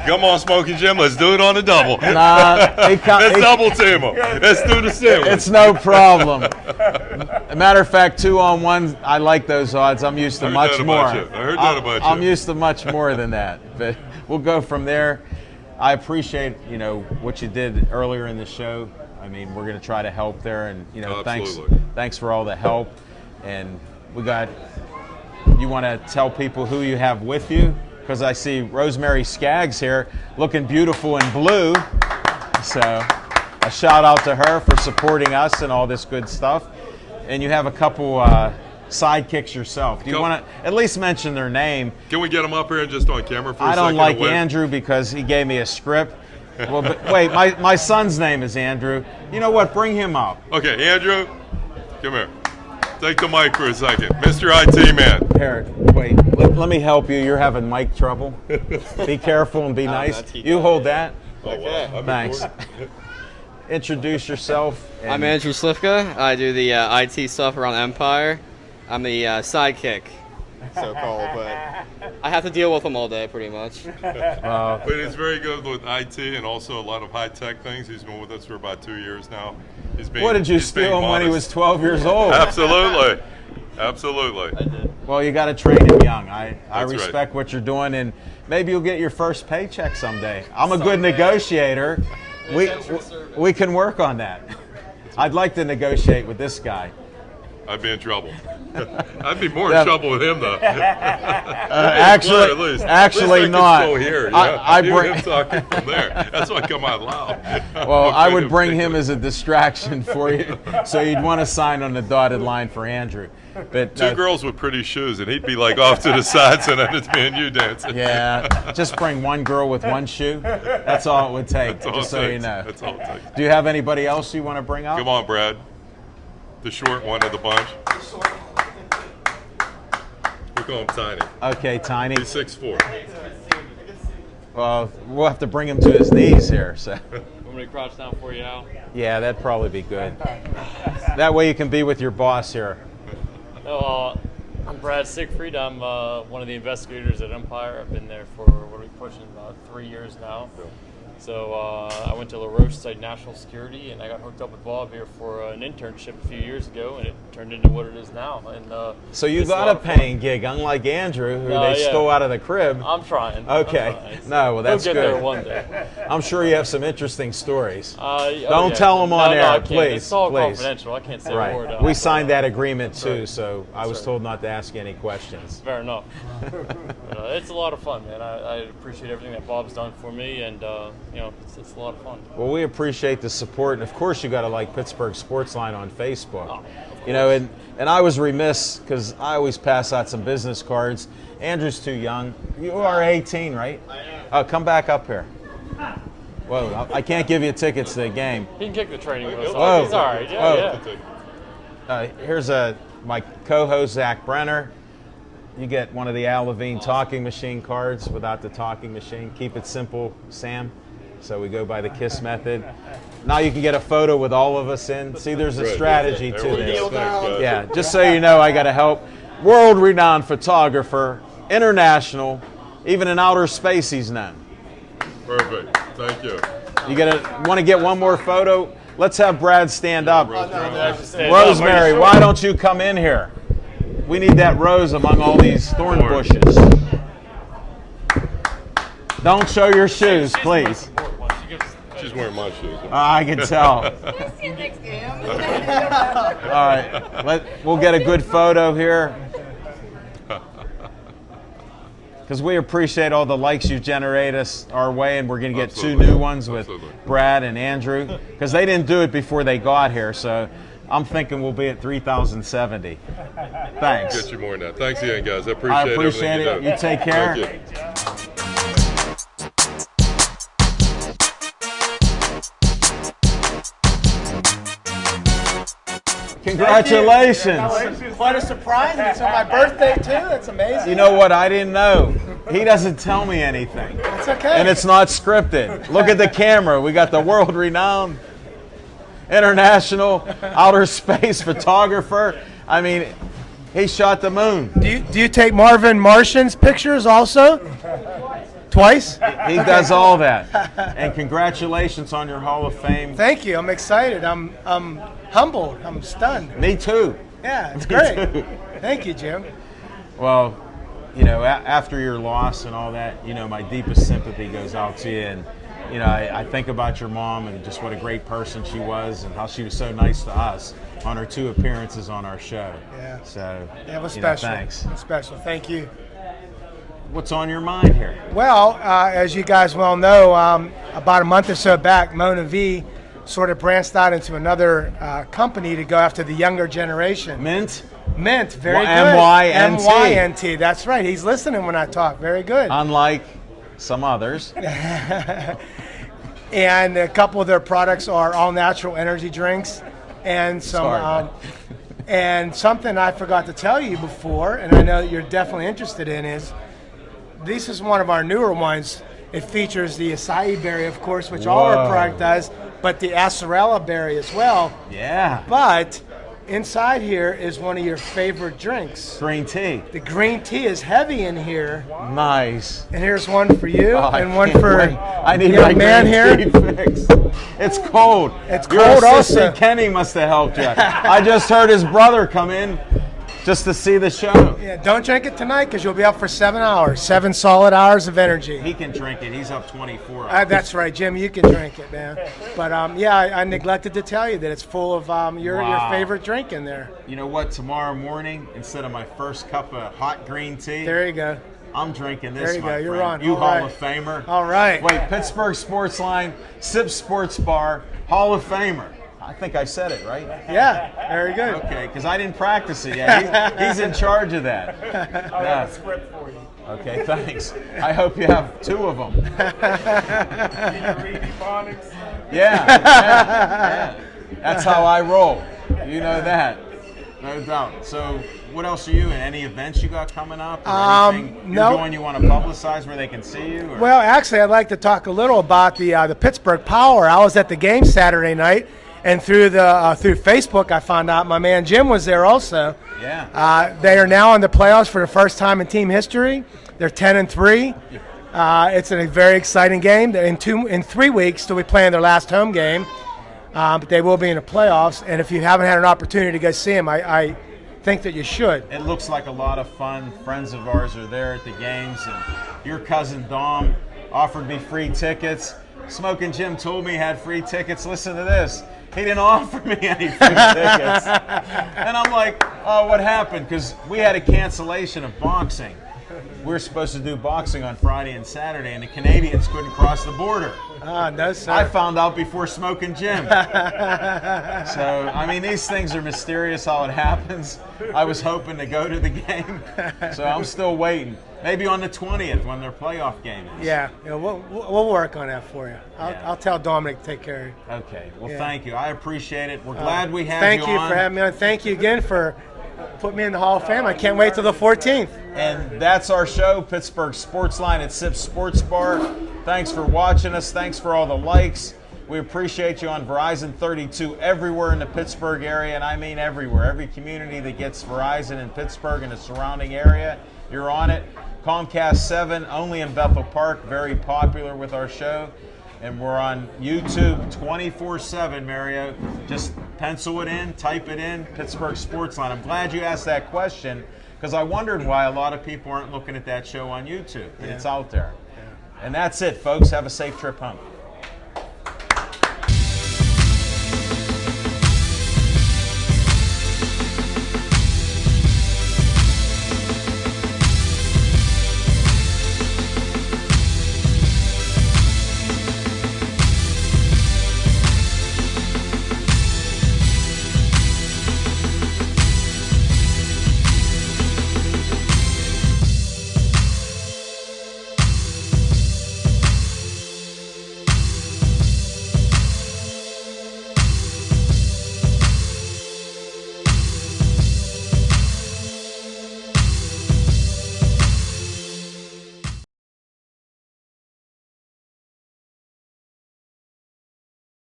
Come on, Smoking Jim. Let's do it on a double. Let's double team them. Let's do the same. It's no problem. A matter of fact, 2-on-1, I like those odds. I'm used to much more. I heard that about you. I'm used to much more than that. But we'll go from there. I appreciate, what you did earlier in the show. I mean, we're going to try to help there, and thanks for all the help. And you want to tell people who you have with you, because I see Rosemary Skaggs here looking beautiful in blue. So a shout out to her for supporting us and all this good stuff. And you have a couple sidekicks yourself. Do you want to at least mention their name? Can we get them up here and just on camera for a second? I don't like Andrew because he gave me a script. Well, but wait, my son's name is Andrew. You know what? Bring him up. Okay, Andrew, come here. Take the mic for a second. Mr. IT man. Here, wait. Let me help you. You're having mic trouble. Be careful and be nice. You hold that. Oh, wow. Thanks. Introduce yourself. I'm Andrew Slifka. I do the IT stuff around Empire. I'm the sidekick, so-called, but I have to deal with them all day, pretty much. But he's very good with IT and also a lot of high-tech things. He's been with us for about 2 years now. What did you steal him when he was 12 years old? Absolutely. Absolutely. I did. Well, you got to train him young. I respect what you're doing, and maybe you'll get your first paycheck someday. I'm a good negotiator. We can work on that. I'd like to negotiate with this guy. I'd be in trouble. I'd be more in trouble with him, though. Actually not. Still here. Yeah. I bring him talking from there. That's why I come out loud. Well, I would bring him as a distraction for you, so you'd want to sign on the dotted line for Andrew. But two girls with pretty shoes, and he'd be like off to the sides, and then it's me and you dancing. Yeah, just bring one girl with one shoe. That's all it would take. Just so you know. That's all it takes. Do you have anybody else you want to bring up? Come on, Brad. The short one of the bunch. We call him Tiny. Okay, Tiny. He's 6'4". Well, we'll have to bring him to his knees here. So. Want me to crouch down for you, Al? Yeah, that'd probably be good. That way you can be with your boss here. I'm I'm Brad Siegfried. I'm one of the investigators at Empire. I've been there for, what are we pushing, about 3 years now. So I went to LaRoche Site National Security, and I got hooked up with Bob here for an internship a few years ago, and it turned into what it is now. And so you got a paying gig, unlike Andrew, who they stole out of the crib. I'm trying. Okay. I'm trying. No, well, that's good. We'll get there one day. I'm sure you have some interesting stories. Don't Don't tell them on air, I can't. please. It's all please. confidential. I can't say a word. We signed that agreement too, so I was told not to ask any questions. Fair enough. It's a lot of fun, man. I appreciate everything that Bob's done for me, and it's a lot of fun. Well, we appreciate the support, and of course you got to like Pittsburgh Sportsline on Facebook. And I was remiss because I always pass out some business cards. Andrew's too young. You are 18, right? I am. Come back up here. Whoa, I can't give you tickets to the game. He can kick the training wheels. Whoa. He's all right. Yeah. Here's my co-host, Zach Brenner. You get one of the Al Levine talking machine cards without the talking machine. Keep it simple, Sam. So we go by the KISS method. Now you can get a photo with all of us in. See, there's a strategy to this. Yeah, just so you know, I got to help. World-renowned photographer, international, even in outer space he's known. Perfect. Thank you. You want to get one more photo? Let's have Brad stand up. Rosemary, why don't you come in here? We need that rose among all these thorn bushes. Don't show your shoes, please. She's wearing my shoes. I can tell. See you next game. All right, we'll get a good photo here. Because we appreciate all the likes you generate us our way, and we're going to get two new ones with Brad and Andrew. Because they didn't do it before they got here, so I'm thinking we'll be at 3,070. Thanks. Get you more than that. Thanks again, guys. I I appreciate it. You take care. Thank you. Congratulations. Quite a surprise. It's on my birthday, too. That's amazing. You know what? I didn't know. He doesn't tell me anything. It's okay. And it's not scripted. Look at the camera. We got the world-renowned international outer space photographer. I mean, he shot the moon. Do you take Marvin Martian's pictures also? Twice? He does all that. And congratulations on your Hall of Fame. Thank you. I'm excited. I'm humbled. I'm stunned. Me too. Yeah, it's great. Thank you, Jim. Well, after your loss and all that, my deepest sympathy goes out to you. And, I think about your mom and just what a great person she was and how she was so nice to us on her 2 appearances on our show. Yeah. So, it was special. Thanks. It was special. Thank you. What's on your mind here? Well, as you guys well know, about a month or so back, Mona V sort of branched out into another company to go after the younger generation. Mint? Mint, very good. M-Y-N-T. M-Y-N-T, that's right. He's listening when I talk. Very good. Unlike some others. And a couple of their products are all-natural energy drinks and some and something I forgot to tell you before, and I know that you're definitely interested in, is this is one of our newer ones. It features the acai berry, of course, which all our product does, but the acerola berry as well. Yeah. But inside here is one of your favorite drinks. Green tea. The green tea is heavy in here. Nice. And here's one for you, and one for I need young my man here. tea fixed. It's cold. It's Your cold assistant also. Kenny must have helped you. I just heard his brother come in just to see the show. Yeah, don't drink it tonight because you'll be up for 7 hours, 7 solid hours of energy. He can drink it. He's up 24 hours. That's right, Jim. You can drink it, man. But I neglected to tell you that it's full of your favorite drink in there. You know what? Tomorrow morning, instead of my first cup of hot green tea, there you go. I'm drinking this. There you go. You're on. You All Hall right. of Famer. All right. Wait, Pittsburgh Sportsline, Sip Sports Bar, Hall of Famer. I think I said it, right? Yeah, very good. Okay, because I didn't practice it yet. He's in charge of that. I have a script for you. Okay, thanks. I hope you have 2 of them. Yeah. That's how I roll. You know that. No doubt. So, what else are you in? Any events you got coming up? Or anything you're doing you want to publicize where they can see you? Or? Well, actually, I'd like to talk a little about the Pittsburgh Power. I was at the game Saturday night, And through Facebook, I found out my man Jim was there also. Yeah. They are now in the playoffs for the first time in team history. They're 10-3. It's a very exciting game. In 3 weeks, they'll be playing their last home game, but they will be in the playoffs. And if you haven't had an opportunity to go see them, I think that you should. It looks like a lot of fun. Friends of ours are there at the games, and your cousin Dom offered me free tickets. Smoking Jim told me he had free tickets. Listen to this. He didn't offer me any free tickets. And I'm like, oh, what happened? Because we had a cancellation of boxing. We were supposed to do boxing on Friday and Saturday, and the Canadians couldn't cross the border. No, sir. I found out before Smoking Jim. So, I mean, these things are mysterious how it happens. I was hoping to go to the game, so I'm still waiting. Maybe on the 20th when their playoff game is. Yeah, we'll work on that for you. I'll tell Dominic to take care of you. Okay, well, thank you. I appreciate it. We're glad we had Thank you you on. for having me on. Thank you again for putting me in the Hall of Fame. I can't wait till the 14th. And that's our show, Pittsburgh Sportsline at Sip Sports Bar. Thanks for watching us. Thanks for all the likes. We appreciate you on Verizon 32 everywhere in the Pittsburgh area, and I mean everywhere. Every community that gets Verizon in Pittsburgh and the surrounding area, you're on it. Comcast 7, only in Bethel Park, very popular with our show. And we're on YouTube 24/7, Mario. Just pencil it in, type it in, Pittsburgh Sportsline. I'm glad you asked that question, because I wondered why a lot of people aren't looking at that show on YouTube, and it's out there. And that's it, folks. Have a safe trip home.